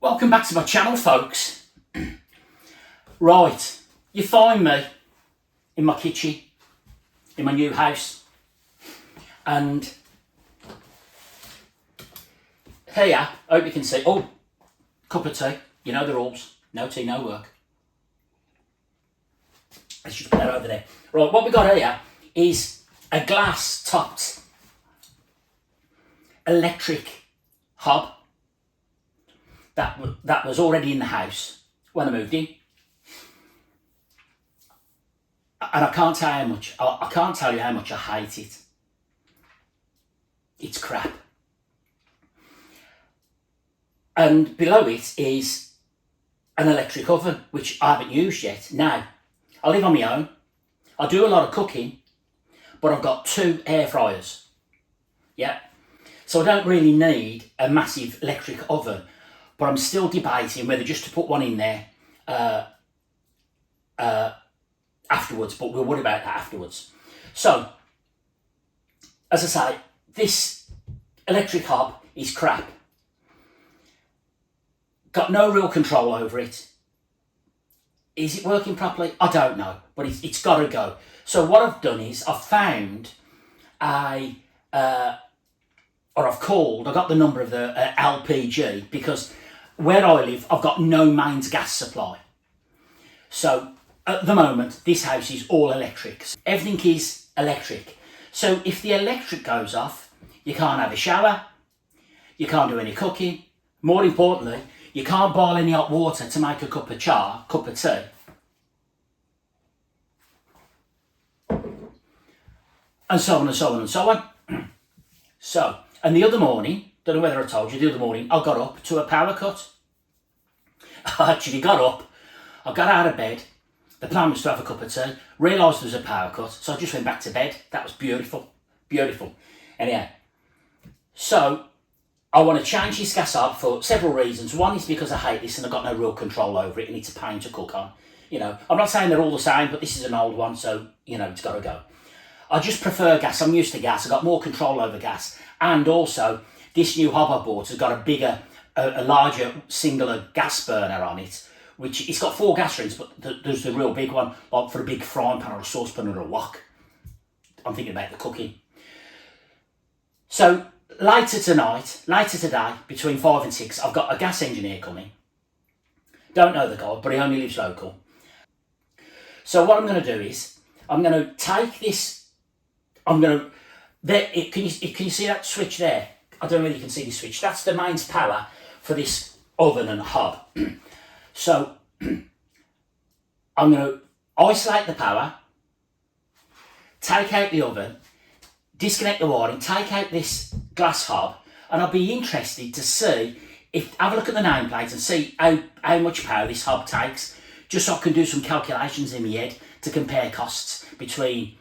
Welcome back to my channel, folks. Right, you find me in my kitchen, in my new house, and here, I hope you can see, cup of tea, you know the rules, no tea, no work. Let's just put that over there. Right, what we got here is a glass topped electric hob that was already in the house when I moved in. And I can't tell you how much, I can't tell you how much I hate it. It's crap. And below it is an electric oven, which I haven't used yet. Now, I live on my own. I do a lot of cooking, but I've got 2 air fryers. Yeah. So I don't really need a massive electric oven, but I'm still debating whether just to put one in there afterwards, but we'll worry about that afterwards. So, as I say, this electric hob is crap. Got no real control over it. Is it working properly? I don't know, but it's got to go. So what I've done is I've found I got the number of the LPG, because where I live, I've got no mains gas supply. So at the moment, this house is all electric. Everything is electric. So if the electric goes off, you can't have a shower, you can't do any cooking. More importantly, you can't boil any hot water to make a cup of tea. And so on and so on and so on. So, and the other morning, don't know whether I told you, the other morning, I got up to a power cut. I actually got up, I got out of bed, the plan was to have a cup of tea, realised there was a power cut, so I just went back to bed. That was beautiful, beautiful. Anyhow, so I want to change this gas hob for several reasons. One is because I hate this and I've got no real control over it and it's a pain to cook on. You know, I'm not saying they're all the same, but this is an old one, so, you know, it's got to go. I just prefer gas. I'm used to gas. I've got more control over gas. And also, this new hob I bought has got a larger singular gas burner on it, which it's got 4 gas rings, but there's the real big one, like for a big frying pan or a saucepan or a wok. I'm thinking about the cooking. So later today, between 5 and 6, I've got a gas engineer coming. Don't know the guy, but he only lives local. So what I'm going to do is, I'm going to take this. Can you see that switch there? I don't know whether you can see the switch. That's the mains power for this oven and hob. So I'm going to isolate the power, take out the oven, disconnect the wiring, take out this glass hob, and I'll be interested to see have a look at the nameplate and see how much power this hob takes, just so I can do some calculations in my head to compare costs between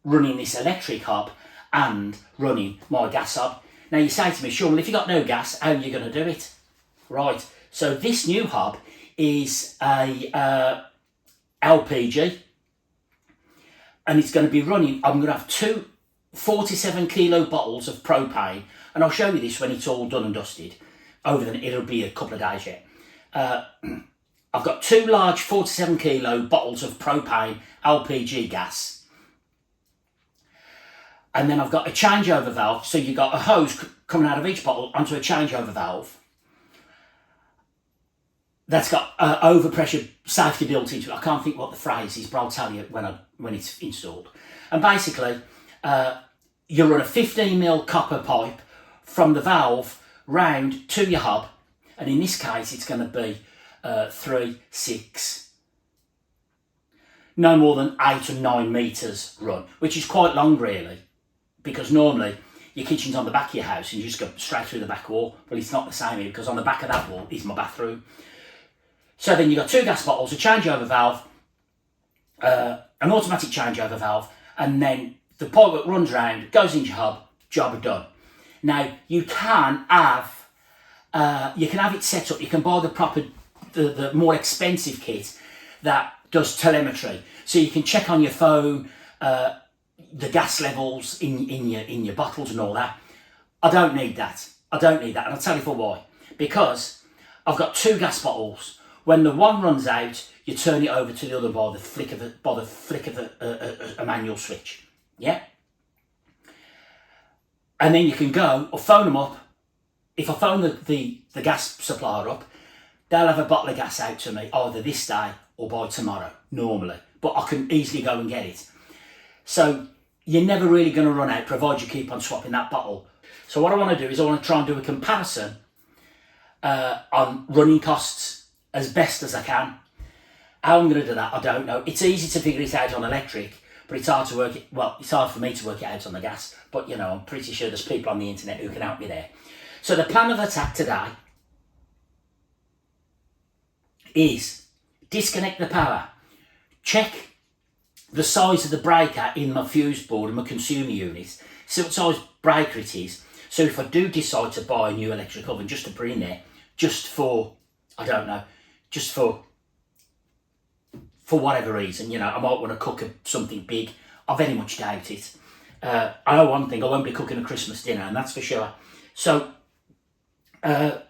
running this electric hob and running my gas hob. Now you say to me, Sean, well, if you've got no gas, how are you going to do it? Right, so this new hob is a LPG, and it's going to be running, I'm going to have 2 47 kilo bottles of propane, and I'll show you this when it's all done and dusted. It'll be a couple of days yet. I've got 2 large 47 kilo bottles of propane LPG gas. And then I've got a changeover valve, so you've got a hose coming out of each bottle onto a changeover valve. That's got overpressure safety built into it. I can't think what the phrase is, but I'll tell you when it's installed. And basically, you run a 15mm copper pipe from the valve round to your hob, and in this case, it's going to be 3, 6, no more than 8 or 9 metres run, which is quite long, really. Because normally your kitchen's on the back of your house and you just go straight through the back wall. Well, it's not the same here, because on the back of that wall is my bathroom. So then you've got 2 gas bottles, a changeover valve, an automatic changeover valve, and then the pipe that runs round, goes into your hob, job done. Now, you can have it set up, you can buy the more expensive kit that does telemetry. So you can check on your phone, the gas levels in your bottles and all that. I don't need that. And I'll tell you for why. Because I've got 2 gas bottles. When the one runs out, you turn it over to the other by the flick of a manual switch. Yeah? And then you can go or phone them up. If I phone the gas supplier up, they'll have a bottle of gas out to me either this day or by tomorrow, normally. But I can easily go and get it. So you're never really going to run out, provided you keep on swapping that bottle. So what I want to do is I want to try and do a comparison on running costs as best as I can. How I'm going to do that, I don't know. It's easy to figure it out on electric, but it's hard to work it. Well, it's hard for me to work it out on the gas. But you know, I'm pretty sure there's people on the internet who can help me there. So the plan of attack today is disconnect the power, check the size of the breaker in my fuse board and my consumer unit, see what size breaker it is. So if I do decide to buy a new electric oven just to put in there, just for, I don't know, just for whatever reason, you know, I might want to cook something big. I very much doubt it. I know one thing, I won't be cooking a Christmas dinner, and that's for sure. So I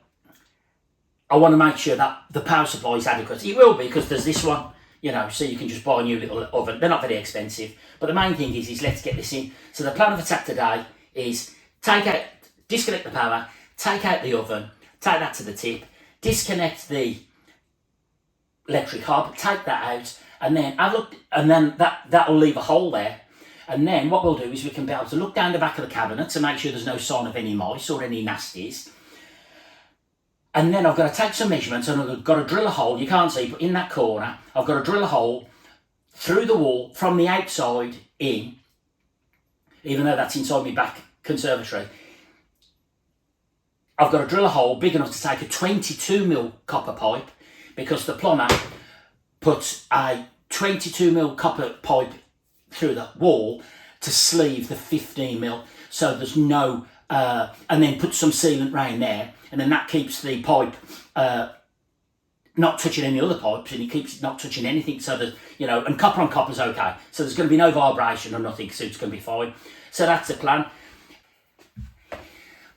want to make sure that the power supply is adequate. It will be, because there's this one, you know, so you can just buy a new little oven. They're not very expensive. But the main thing is let's get this in. So the plan of attack today is disconnect the power, take out the oven, take that to the tip, disconnect the electric hob, take that out, and then that'll leave a hole there. And then what we'll do is we can be able to look down the back of the cabinet to make sure there's no sign of any mice or any nasties. And then I've got to take some measurements, and I've got to drill a hole, you can't see, but in that corner, I've got to drill a hole through the wall from the outside in, even though that's inside my back conservatory. I've got to drill a hole big enough to take a 22mm copper pipe, because the plumber puts a 22mm copper pipe through the wall to sleeve the 15mm, so there's no, and then put some sealant round there, and then that keeps the pipe not touching any other pipes, and it keeps it not touching anything, so that, you know, and copper on copper's okay, so there's going to be no vibration or nothing, so it's going to be fine. So that's the plan.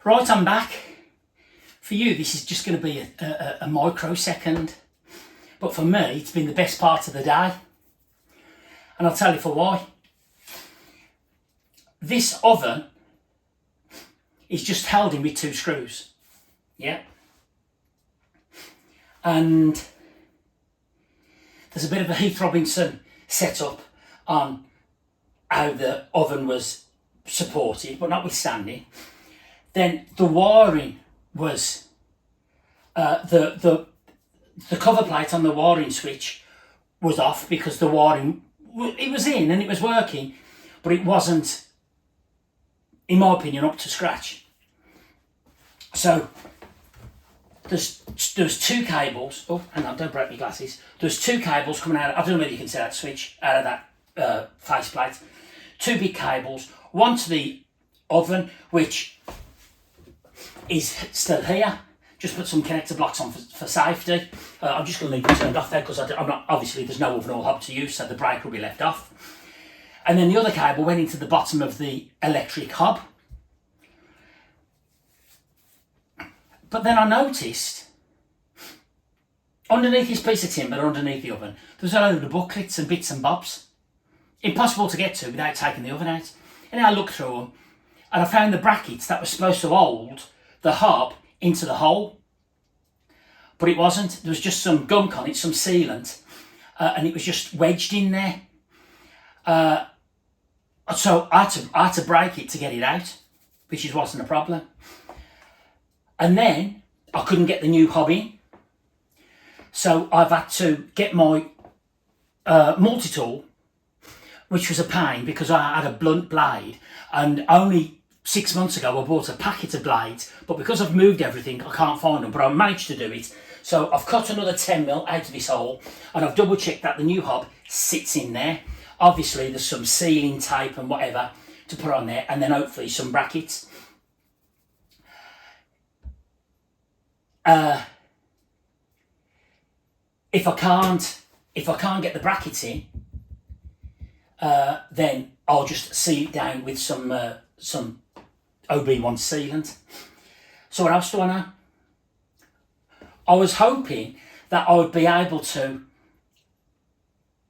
Right, I'm back. For you, this is just going to be a microsecond, but for me, it's been the best part of the day, and I'll tell you for why. This oven is just held in with 2 screws, yeah? And there's a bit of a Heath Robinson setup on how the oven was supported, but notwithstanding, then the wiring was, the cover plate on the wiring switch was off, because the wiring, it was in and it was working, but it wasn't, in my opinion, up to scratch. So there's 2 cables. Oh, hang on, don't break my glasses. There's 2 cables coming out. I don't know whether you can see that switch out of that faceplate. 2 big cables. One to the oven, which is still here. Just put some connector blocks on for safety. I'm just going to leave it turned off there, because I'm not, obviously there's no oven or hob to use, so the breaker will be left off. And then the other cable went into the bottom of the electric hob. But then I noticed, underneath this piece of timber, underneath the oven, there's a load of booklets and bits and bobs. Impossible to get to without taking the oven out. And I looked through them, and I found the brackets that were supposed to hold the hob into the hole. But it wasn't. There was just some gunk on it, some sealant, and it was just wedged in there. So I had to break it to get it out, which wasn't a problem. And then I couldn't get the new hob in, so I've had to get my multi-tool, which was a pain because I had a blunt blade, and only 6 months ago I bought a packet of blades, but because I've moved everything I can't find them, but I managed to do it. So I've cut another 10mm out of this hole, and I've double checked that the new hob sits in there. Obviously there's some sealing tape and whatever to put on there, and then hopefully some brackets. If I can't get the brackets in, then I'll just seal it down with some OB1 sealant. So what else do I know? I was hoping that I would be able to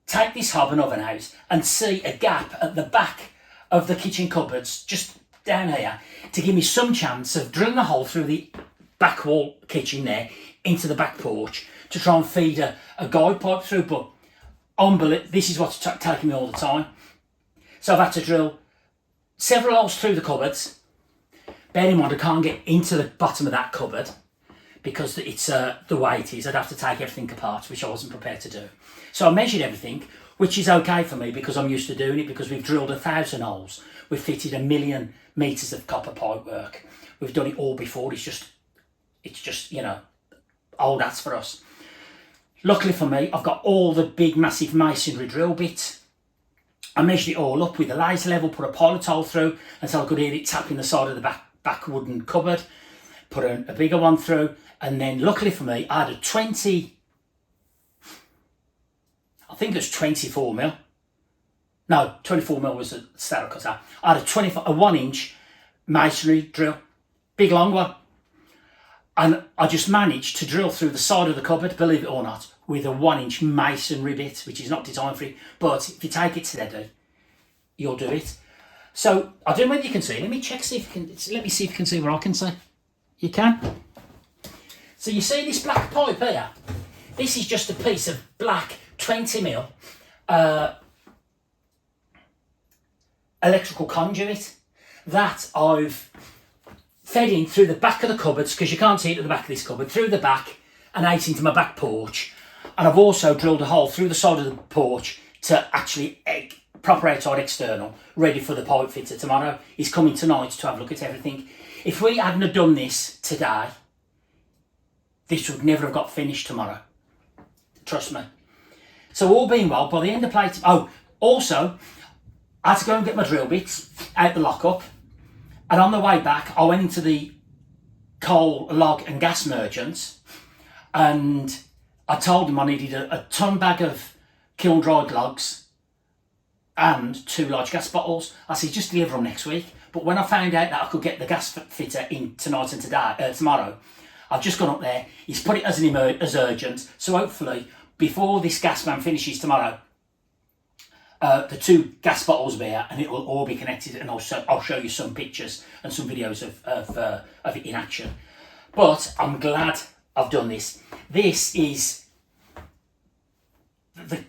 take this hob and oven out and see a gap at the back of the kitchen cupboards, just down here, to give me some chance of drilling a hole through the back wall kitchen there into the back porch to try and feed a guide pipe through. But unbelievable, this is what's taking me all the time. So I've had to drill several holes through the cupboards. Bear in mind, I can't get into the bottom of that cupboard because it's the way it is. I'd have to take everything apart, which I wasn't prepared to do. So I measured everything, which is okay for me because I'm used to doing it, because we've drilled 1,000 holes. We've fitted 1,000,000 metres of copper pipe work. We've done it all before. It's just, you know, old hats for us. Luckily for me, I've got all the big, massive masonry drill bits. I measured it all up with a laser level, put a pilot hole through, and so I could hear it tapping the side of the back wooden cupboard, put a bigger one through, and then luckily for me, I had a 24mm. No, 24mm was the start cutter. I had a 1-inch masonry drill, big long one. And I just managed to drill through the side of the cupboard, believe it or not, with a 1-inch masonry bit, which is not designed for it. But if you take it steady, you'll do it. So I don't know whether you can see. Let me check, see if you can. Let me see if you can see what I can see. You can. So you see this black pipe here? This is just a piece of black 20mm electrical conduit that I've fed in through the back of the cupboards, because you can't see it at the back of this cupboard, through the back and out into my back porch. And I've also drilled a hole through the side of the porch to actually proper outside external, ready for the pipe fitter tomorrow. He's coming tonight to have a look at everything. If we hadn't have done this today, this would never have got finished tomorrow. Trust me. So all being well, by the end of play... Oh, also, I had to go and get my drill bits out the lockup. And on the way back, I went into the coal, log and gas merchants, and I told them I needed a ton bag of kiln-dried logs and 2 large gas bottles. I said, just deliver them next week. But when I found out that I could get the gas fitter in tonight and tomorrow, I've just gone up there. He's put it as urgent. So hopefully, before this gas man finishes tomorrow, the 2 gas bottles will be here, and it will all be connected, and I'll show you some pictures and some videos of it in action. But I'm glad I've done this. This is the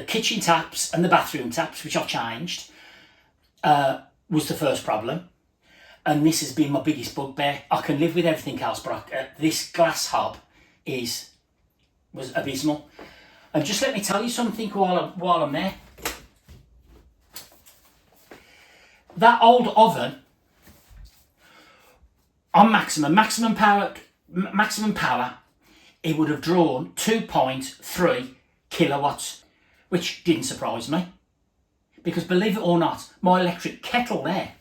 kitchen taps and the bathroom taps, which I've changed, was the first problem. And this has been my biggest bugbear. I can live with everything else, but this glass hob was abysmal. And just let me tell you something while I'm there. That old oven on maximum power, it would have drawn 2.3 kilowatts, which didn't surprise me, because believe it or not, my electric kettle there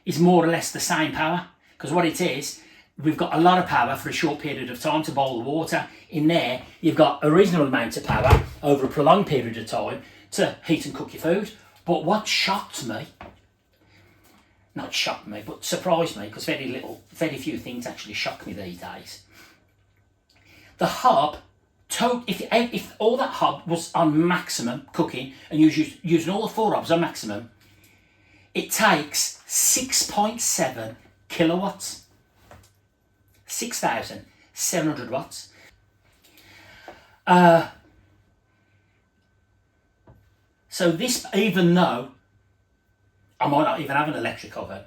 is more or less the same power, because what it is, we've got a lot of power for a short period of time to boil the water. In there, you've got a reasonable amount of power over a prolonged period of time to heat and cook your food. But what shocked me, not shocked me, but surprised me, because very few things actually shock me these days. The hob, if all that hob was on maximum cooking, and using all the 4 hobs on maximum, it takes 6.7 kilowatts. 6,700 watts. So this, even though I might not even have an electric oven,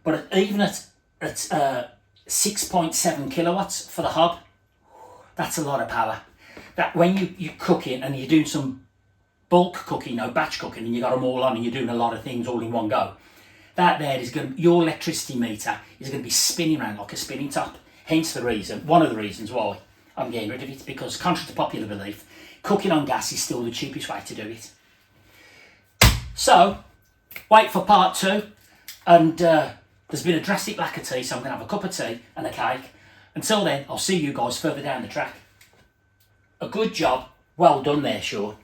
but even at 6.7 kilowatts for the hob, that's a lot of power. That when you're cooking and you're doing some bulk cooking, no batch cooking, and you got them all on and you're doing a lot of things all in one go, that there is going to, your electricity meter is going to be spinning around like a spinning top. Hence one of the reasons why I'm getting rid of it, because contrary to popular belief, cooking on gas is still the cheapest way to do it. So, wait for part 2, and there's been a drastic lack of tea, so I'm going to have a cup of tea and a cake. Until then, I'll see you guys further down the track. A good job, well done there, Sean.